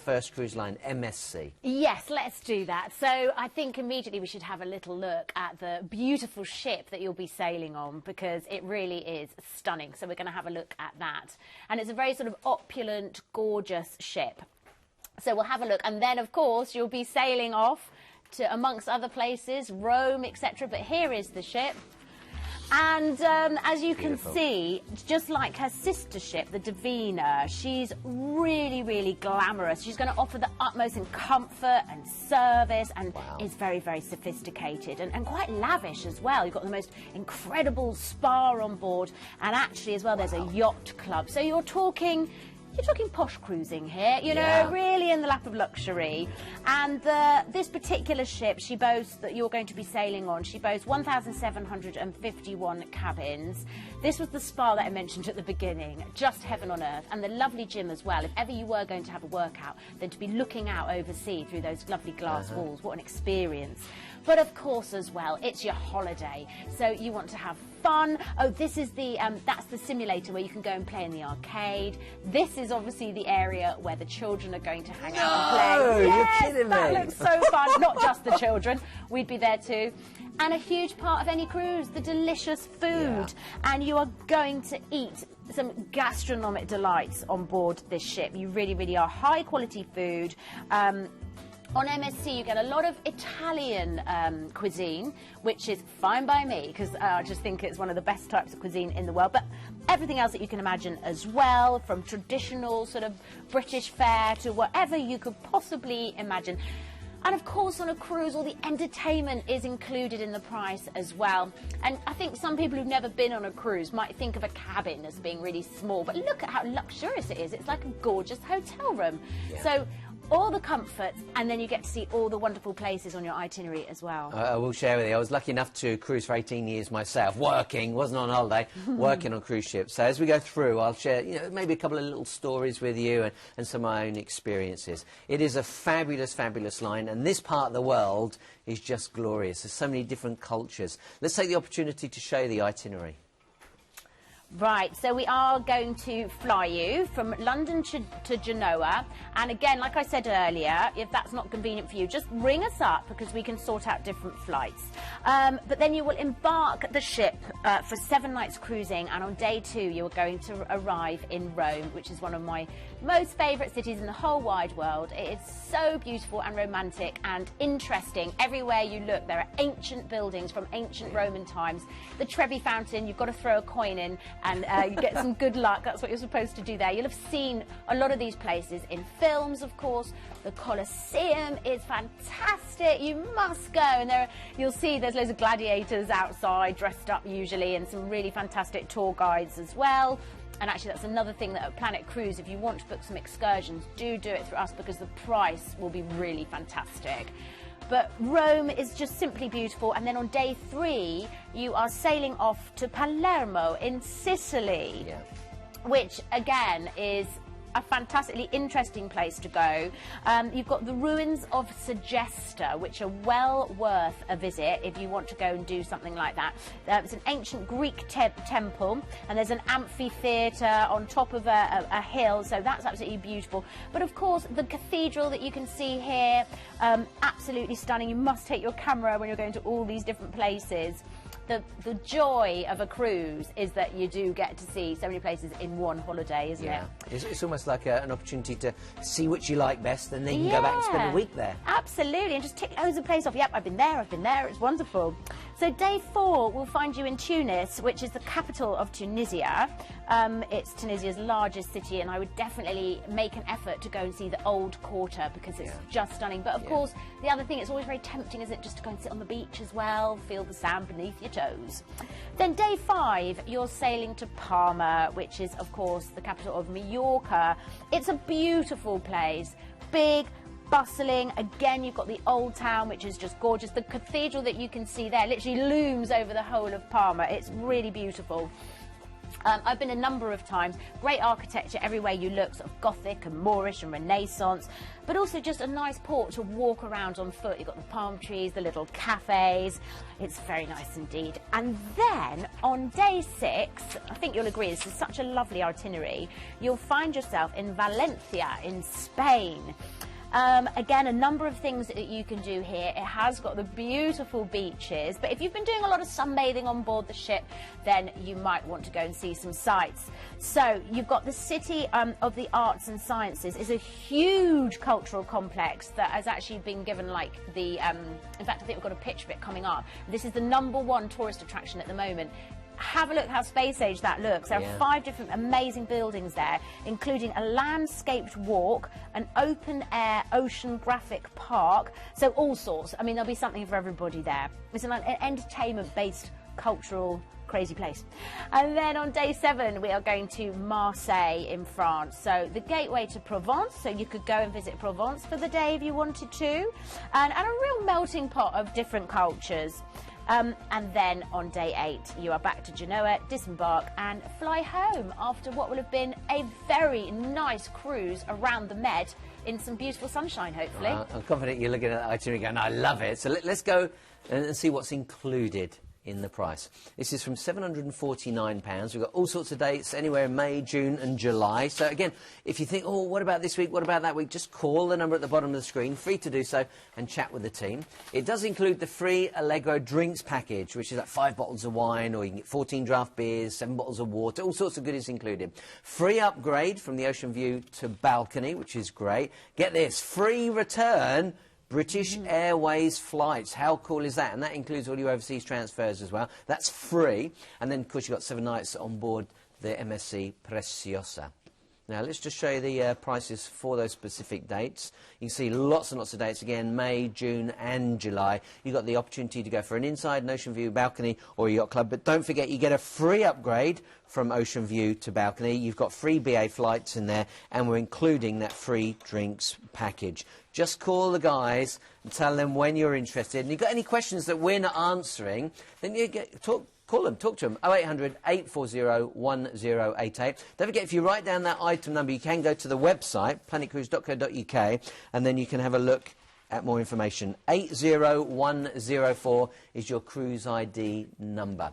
first cruise line, MSC. Yes, let's do that. So I think immediately we should have a little look at the beautiful ship that you'll be sailing on, because it really is stunning. So we're going to have a look at that. And it's a very sort of opulent, gorgeous ship. So we'll have a look. And then, of course, you'll be sailing off to, amongst other places, Rome, etc. But here is the ship. And as you can see, just like her sister ship, the Divina, she's really, really glamorous. She's going to offer the utmost in comfort and service, and is very, very sophisticated and quite lavish as well. You've got the most incredible spa on board, and actually as well there's a yacht club. So you're talking posh cruising here, you know, really in the lap of luxury. And this particular ship, she boasts, that you're going to be sailing on, she boasts 1,751 cabins. This was the spa that I mentioned at the beginning, just heaven on earth, and the lovely gym as well. If ever you were going to have a workout, then to be looking out over sea through those lovely glass walls, what an experience. But of course as well, it's your holiday, so you want to have fun. Oh, this is the that's the simulator where you can go and play in the arcade. This is obviously the area where the children are going to hang out and play. Yes, you're kidding me. That looks so fun. Not just the children, we'd be there too. And a huge part of any cruise, the delicious food. And you are going to eat some gastronomic delights on board this ship. You really, really are. High quality food. On MSC, you get a lot of Italian cuisine, which is fine by me, because I just think it's one of the best types of cuisine in the world. But everything else that you can imagine as well, from traditional sort of British fare to whatever you could possibly imagine. And of course, on a cruise, all the entertainment is included in the price as well. And I think some people who've never been on a cruise might think of a cabin as being really small, but look at how luxurious it is. It's like a gorgeous hotel room. So all the comforts, and then you get to see all the wonderful places on your itinerary as well. I will share with you, I was lucky enough to cruise for 18 years myself, working, wasn't on holiday, working on cruise ships. So as we go through, I'll share, you know, maybe a couple of little stories with you and some of my own experiences. It is a fabulous, fabulous line, and this part of the world is just glorious. There's so many different cultures. Let's take the opportunity to show you the itinerary. Right, so we are going to fly you from London to Genoa, and again, like I said earlier, if that's not convenient for you, just ring us up because we can sort out different flights. But then you will embark the ship for 7 nights cruising, and on day 2 you are going to arrive in Rome, which is one of my most favourite cities in the whole wide world. It is so beautiful and romantic and interesting. Everywhere you look, there are ancient buildings from ancient Roman times. The Trevi Fountain, you've got to throw a coin in, and you get some good luck. That's what you're supposed to do there. You'll have seen a lot of these places in films, of course. The Colosseum is fantastic. You must go. And you'll see there's loads of gladiators outside, dressed up usually, and some really fantastic tour guides as well. And actually, that's another thing that at Planet Cruise, if you want to book some excursions, do it through us, because the price will be really fantastic. But Rome is just simply beautiful. And then on day 3, you are sailing off to Palermo in Sicily, which again is a fantastically interesting place to go. You've got the ruins of Segesta, which are well worth a visit if you want to go and do something like that. It's an ancient Greek temple, and there's an amphitheatre on top of a hill, so that's absolutely beautiful. But of course, the cathedral that you can see here, absolutely stunning. You must take your camera when you're going to all these different places. The joy of a cruise is that you do get to see so many places in one holiday, isn't it? It's almost like an opportunity to see which you like best, and then you can go back and spend a week there. Absolutely, and just tick loads of places off. Yep, I've been there, it's wonderful. So day 4 will find you in Tunis, which is the capital of Tunisia. It's Tunisia's largest city, and I would definitely make an effort to go and see the old quarter, because it's just stunning. But of course, the other thing, it's always very tempting, isn't it, just to go and sit on the beach as well, feel the sand beneath your toes. Then day 5, you're sailing to Palma, which is, of course, the capital of Mallorca. It's a beautiful place, big, bustling. Again, you've got the old town, which is just gorgeous. The cathedral that you can see there literally looms over the whole of Palma. It's really beautiful. I've been a number of times. Great architecture everywhere you look, sort of Gothic and Moorish and Renaissance, but also just a nice port to walk around on foot. You've got the palm trees, the little cafes. It's very nice indeed. And then on day 6, I think you'll agree, this is such a lovely itinerary, you'll find yourself in Valencia in Spain. Again, a number of things that you can do here. It has got the beautiful beaches, but if you've been doing a lot of sunbathing on board the ship, then you might want to go and see some sights. So you've got the City of the Arts and Sciences. It's a huge cultural complex that has actually been given like the, in fact, I think we've got a pitch of it coming up. This is the #1 tourist attraction at the moment. Have a look how space age that looks. There are 5 different amazing buildings there, including a landscaped walk, an open-air oceanographic park, so all sorts. I mean, there'll be something for everybody there. It's an entertainment-based, cultural, crazy place. And then on day 7, we are going to Marseille in France. So the gateway to Provence, so you could go and visit Provence for the day if you wanted to, and a real melting pot of different cultures. And then on day 8, you are back to Genoa, disembark and fly home after what will have been a very nice cruise around the Med in some beautiful sunshine, hopefully. I'm confident you're looking at that itinerary going, I love it. So let's go and see what's included in the price. This is from £749. We've got all sorts of dates anywhere in May, June and July. So again, if you think, oh, what about this week, what about that week, just call the number at the bottom of the screen, free to do so, and chat with the team. It does include the free Allegro drinks package, which is like 5 bottles of wine, or you can get 14 draft beers, 7 bottles of water, all sorts of goodies included. Free upgrade from the ocean view to balcony, which is great. Get this, free return British Airways flights. How cool is that? And that includes all your overseas transfers as well. That's free. And then, of course, you've got 7 nights on board the MSC Preziosa. Now, let's just show you the prices for those specific dates. You can see lots and lots of dates again, May, June and July. You've got the opportunity to go for an inside, an ocean view, balcony or a yacht club. But don't forget, you get a free upgrade from ocean view to balcony. You've got free BA flights in there, and we're including that free drinks package. Just call the guys and tell them when you're interested. And if you've got any questions that we're not answering, then you call them, talk to them, 0800 840 1088. Don't forget, if you write down that item number, you can go to the website, planetcruise.co.uk, and then you can have a look at more information. 80104 is your cruise ID number.